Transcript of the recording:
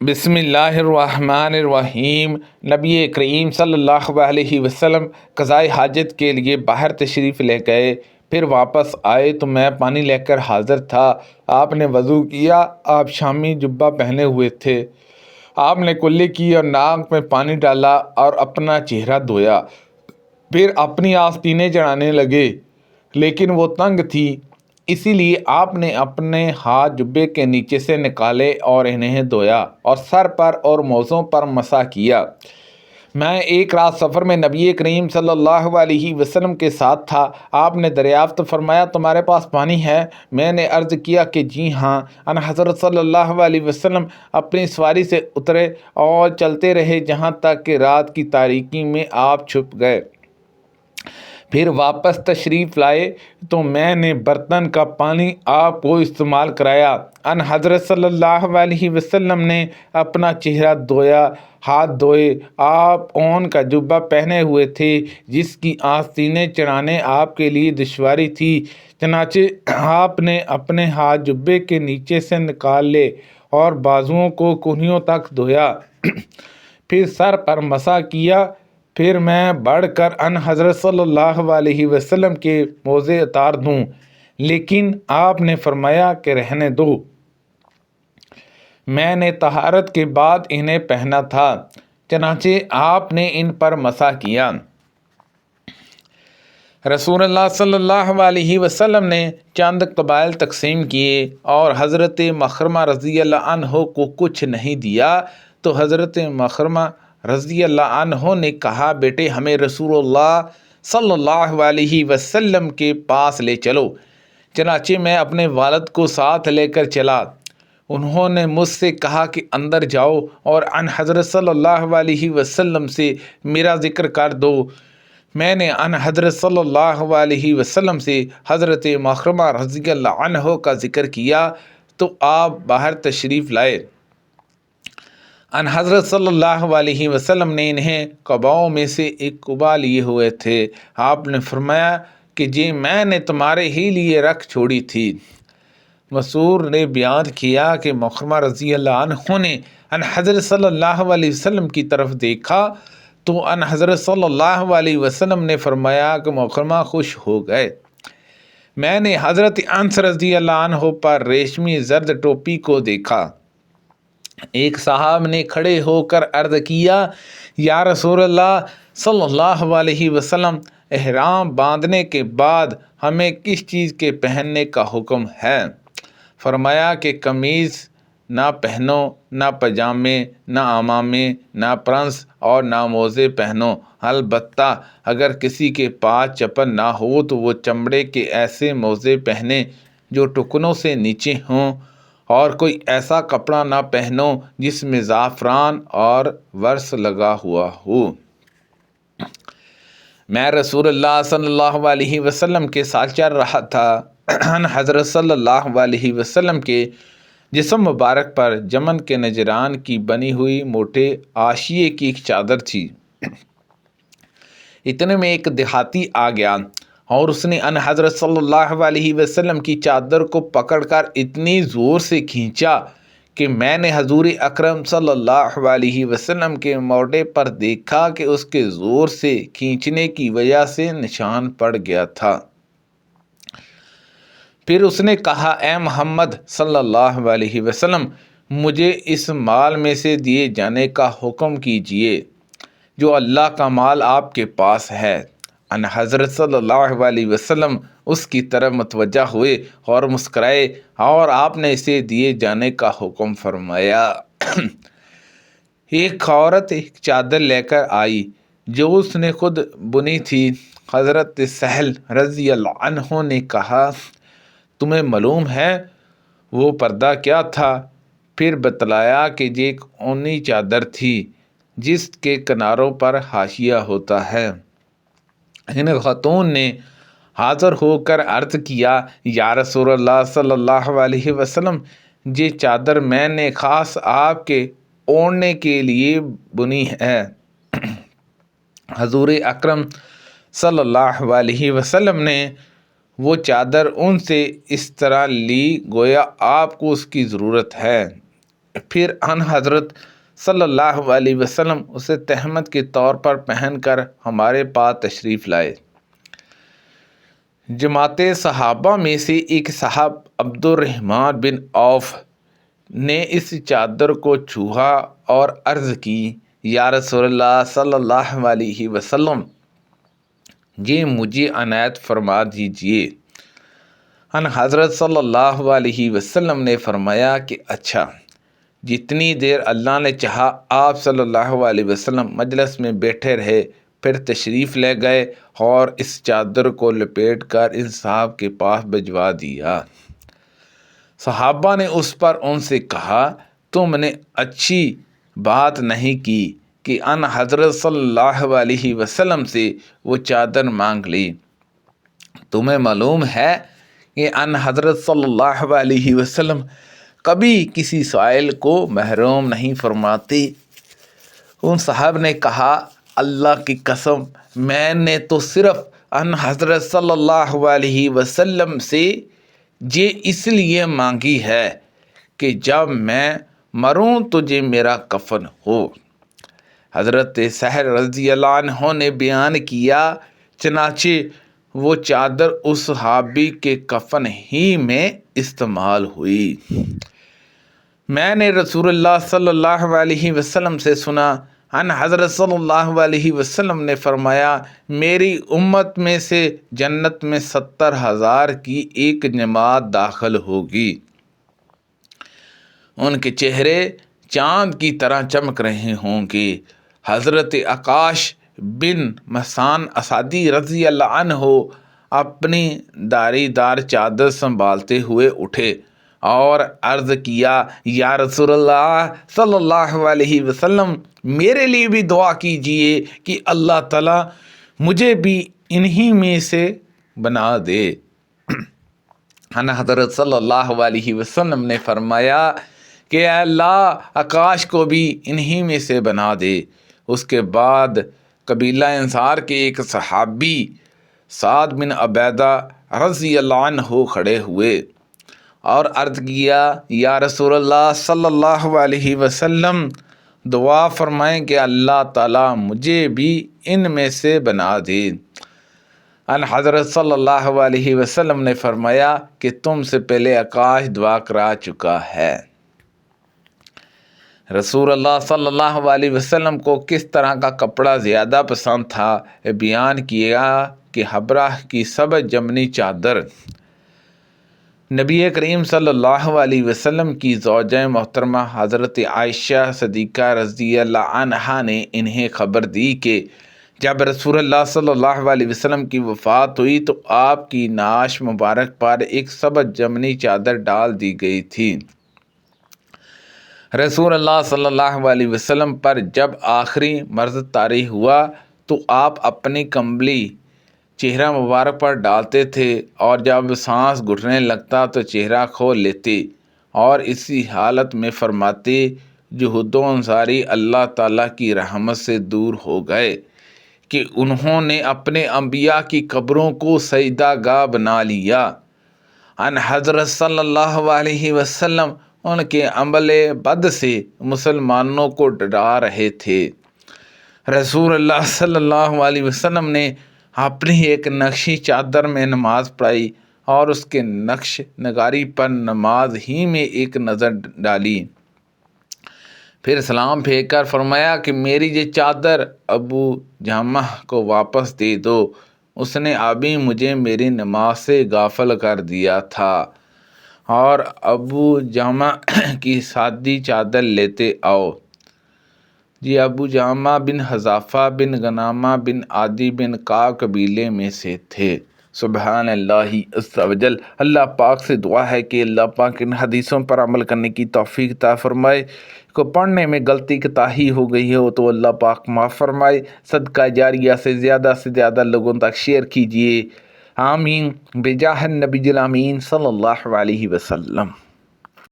بسم اللہ الرحمن الرحیم۔ نبی کریم صلی اللہ علیہ وسلم قضائے حاجت کے لیے باہر تشریف لے گئے، پھر واپس آئے تو میں پانی لے کر حاضر تھا۔ آپ نے وضو کیا۔ آپ شامی جبہ پہنے ہوئے تھے۔ آپ نے کلی کی اور ناک میں پانی ڈالا اور اپنا چہرہ دھویا، پھر اپنی آستینیں چڑھانے لگے، لیکن وہ تنگ تھی، اسی لیے آپ نے اپنے ہاتھ جبے کے نیچے سے نکالے اور انہیں دھویا اور سر پر اور موزوں پر مسح کیا۔ میں ایک رات سفر میں نبی کریم صلی اللہ علیہ وسلم کے ساتھ تھا۔ آپ نے دریافت فرمایا، تمہارے پاس پانی ہے؟ میں نے عرض کیا کہ جی ہاں۔ ان حضرت صلی اللہ علیہ وسلم اپنی سواری سے اترے اور چلتے رہے جہاں تک کہ رات کی تاریکی میں آپ چھپ گئے۔ پھر واپس تشریف لائے تو میں نے برتن کا پانی آپ کو استعمال کرایا۔ ان حضرت صلی اللہ علیہ وسلم نے اپنا چہرہ دھویا، ہاتھ دھوئے۔ آپ اون کا جبہ پہنے ہوئے تھے جس کی آستینیں چڑھانے آپ کے لیے دشواری تھی، چنانچہ آپ نے اپنے ہاتھ جبے کے نیچے سے نکال لے اور بازوؤں کو کونیوں تک دھویا، پھر سر پر مسح کیا۔ پھر میں بڑھ کر ان حضرت صلی اللہ علیہ وسلم کے موزے اتار دوں، لیکن آپ نے فرمایا کہ رہنے دو، میں نے طہارت کے بعد انہیں پہنا تھا، چنانچہ آپ نے ان پر مسح کیا۔ رسول اللہ صلی اللہ علیہ وسلم نے چند قبائل تقسیم کیے اور حضرت مخرمہ رضی اللہ عنہ کو کچھ نہیں دیا، تو حضرت مخرمہ رضی اللہ عنہ نے کہا، بیٹے ہمیں رسول اللہ صلی اللہ علیہ وسلم کے پاس لے چلو۔ چنانچہ میں اپنے والد کو ساتھ لے کر چلا۔ انہوں نے مجھ سے کہا کہ اندر جاؤ اور ان حضرت صلی اللہ علیہ وسلم سے میرا ذکر کر دو۔ میں نے ان حضرت صلی اللہ علیہ وسلم سے حضرت مخرمہ رضی اللہ عنہ کا ذکر کیا تو آپ باہر تشریف لائے۔ ان حضرت صلی اللہ علیہ وسلم نے انہیں قباؤں میں سے ایک قبا لیے ہوئے تھے۔ آپ نے فرمایا کہ جی میں نے تمہارے ہی لیے رکھ چھوڑی تھی۔ مسعود نے بیان کیا کہ مخرمہ رضی اللہ عنہ نے ان حضرت صلی اللہ علیہ وسلم کی طرف دیکھا تو ان حضرت صلی اللہ علیہ وسلم نے فرمایا کہ مخرمہ خوش ہو گئے۔ میں نے حضرت انس رضی اللہ عنہ پر ریشمی زرد ٹوپی کو دیکھا۔ ایک صاحب نے کھڑے ہو کر عرض کیا، یا رسول اللہ صلی اللہ علیہ وسلم، احرام باندھنے کے بعد ہمیں کس چیز کے پہننے کا حکم ہے؟ فرمایا کہ قمیض نہ پہنو، نہ پجامے، نہ عمامے، نہ پرنس اور نہ موزے پہنو، البتہ اگر کسی کے پاس چپل نہ ہو تو وہ چمڑے کے ایسے موزے پہنے جو ٹکنوں سے نیچے ہوں، اور کوئی ایسا کپڑا نہ پہنو جس میں زعفران اور ورس لگا ہوا ہو۔ میں رسول اللہ صلی اللہ علیہ وسلم کے ساتھ چل رہا تھا۔ حضرت صلی اللہ علیہ وسلم کے جسم مبارک پر یمن کے نجران کی بنی ہوئی موٹے آشیے کی ایک چادر تھی۔ اتنے میں ایک دیہاتی آ گیا اور اس نے ان حضرت صلی اللہ علیہ وسلم کی چادر کو پکڑ کر اتنی زور سے کھینچا کہ میں نے حضور اکرم صلی اللہ علیہ وسلم کے موڈے پر دیکھا کہ اس کے زور سے کھینچنے کی وجہ سے نشان پڑ گیا تھا۔ پھر اس نے کہا، اے محمد صلی اللہ علیہ وسلم، مجھے اس مال میں سے دیے جانے کا حکم کیجیے جو اللہ کا مال آپ کے پاس ہے۔ ان حضرت صلی اللہ علیہ وسلم اس کی طرف متوجہ ہوئے اور مسکرائے اور آپ نے اسے دیے جانے کا حکم فرمایا۔ ایک عورت ایک چادر لے کر آئی جو اس نے خود بنی تھی۔ حضرت سہل رضی اللہ عنہ نے کہا، تمہیں معلوم ہے وہ پردہ کیا تھا؟ پھر بتلایا کہ یہ ایک اونی چادر تھی جس کے کناروں پر حاشیہ ہوتا ہے۔ ان خاتون نے حاضر ہو کر عرض کیا، یا رسول اللہ صلی اللہ علیہ وسلم، یہ چادر میں نے خاص آپ کے اوڑھنے کے لیے بنی ہے۔ حضور اکرم صلی اللہ علیہ وسلم نے وہ چادر ان سے اس طرح لی گویا آپ کو اس کی ضرورت ہے۔ پھر ان حضرت صلی اللہ علیہ وسلم اسے تہمت کے طور پر پہن کر ہمارے پاس تشریف لائے۔ جماعت صحابہ میں سے ایک صاحب عبد الرحمن بن عوف نے اس چادر کو چھوا اور عرض کی، یا رسول اللہ صلی اللہ علیہ وسلم، یہ مجھے عنایت فرما دیجئے۔ ان حضرت صلی اللہ علیہ وسلم نے فرمایا کہ اچھا۔ جتنی دیر اللہ نے چاہا آپ صلی اللہ علیہ وسلم مجلس میں بیٹھے رہے، پھر تشریف لے گئے اور اس چادر کو لپیٹ کر ان صاحب کے پاس بھجوا دیا۔ صحابہ نے اس پر ان سے کہا، تم نے اچھی بات نہیں کی کہ ان حضرت صلی اللہ علیہ وسلم سے وہ چادر مانگ لی۔ تمہیں معلوم ہے کہ ان حضرت صلی اللہ علیہ وسلم کبھی کسی سائل کو محروم نہیں فرماتے۔ ان صاحب نے کہا، اللہ کی قسم، میں نے تو صرف ان حضرت صلی اللہ علیہ وسلم سے یہ اس لیے مانگی ہے کہ جب میں مروں تو یہ میرا کفن ہو۔ حضرت سہل رضی اللہ عنہ نے بیان کیا، چنانچہ وہ چادر اس صحابی کے کفن ہی میں استعمال ہوئی۔ میں نے رسول اللہ صلی اللہ علیہ وسلم سے سنا، ان حضرت صلی اللہ علیہ وسلم نے فرمایا، میری امت میں سے جنت میں 70,000 کی ایک جماعت داخل ہوگی، ان کے چہرے چاند کی طرح چمک رہے ہوں گے۔ حضرت عکاش بن محصن اسدی رضی اللہ عنہ اپنی داری دار چادر سنبھالتے ہوئے اٹھے اور عرض کیا، یا رسول اللہ صلی اللہ علیہ وسلم، میرے لیے بھی دعا کیجئے کہ اللہ تعالیٰ مجھے بھی انہی میں سے بنا دے۔ حضرت صلی اللہ علیہ وسلم نے فرمایا کہ اے اللہ، عکاش کو بھی انہی میں سے بنا دے۔ اس کے بعد قبیلہ انصار کے ایک صحابی سعد بن عبیدہ رضی اللہ عنہ کھڑے ہوئے اور عرض کیا، یا رسول اللہ صلی اللہ علیہ وسلم، دعا فرمائیں کہ اللہ تعالیٰ مجھے بھی ان میں سے بنا دے۔ ان حضرت صلی اللہ علیہ وسلم نے فرمایا کہ تم سے پہلے عکاش دعا کرا چکا ہے۔ رسول اللہ صلی اللہ علیہ وسلم کو کس طرح کا کپڑا زیادہ پسند تھا، بیان کیا کہ حبرہ کی سبز جمنی چادر۔ نبی کریم صلی اللہ علیہ وسلم کی زوجہ محترمہ حضرت عائشہ صدیقہ رضی اللہ عنہا نے انہیں خبر دی کہ جب رسول اللہ صلی اللہ علیہ وسلم کی وفات ہوئی تو آپ کی نعش مبارک پر ایک سبز جمنی چادر ڈال دی گئی تھی۔ رسول اللہ صلی اللہ علیہ وسلم پر جب آخری مرض طاری ہوا تو آپ اپنی کمبلی چہرہ مبارک پر ڈالتے تھے اور جب سانس گھٹنے لگتا تو چہرہ کھول لیتے اور اسی حالت میں فرماتے، جہد و انصاری اللہ تعالیٰ کی رحمت سے دور ہو گئے کہ انہوں نے اپنے انبیاء کی قبروں کو سجدہ گاہ بنا لیا۔ ان حضرت صلی اللہ علیہ وسلم ان کے عمل بد سے مسلمانوں کو ڈرا رہے تھے۔ رسول اللہ صلی اللہ علیہ وسلم نے اپنی ایک نقشی چادر میں نماز پڑھائی اور اس کے نقش نگاری پر نماز ہی میں ایک نظر ڈالی، پھر سلام پھینک کر فرمایا کہ میری یہ چادر ابو جہمہ کو واپس دے دو، اس نے ابھی مجھے میری نماز سے غافل کر دیا تھا، اور ابو جہمہ کی سادی چادر لیتے آؤ۔ یہ ابو جہمہ بن حذافہ بن غنامہ بن عادی بن کعب قبیلے میں سے تھے۔ سبحان اللہ عز و جل۔ اللہ پاک سے دعا ہے کہ اللہ پاک ان حدیثوں پر عمل کرنے کی توفیق عطا فرمائے۔ کو پڑھنے میں غلطی کوتاہی ہو گئی ہو تو اللہ پاک معاف فرمائے۔ صدقہ جاریہ سے زیادہ لوگوں تک شیئر کیجیے۔ آمین بجاہ النبی الامین صلی اللہ علیہ وسلم۔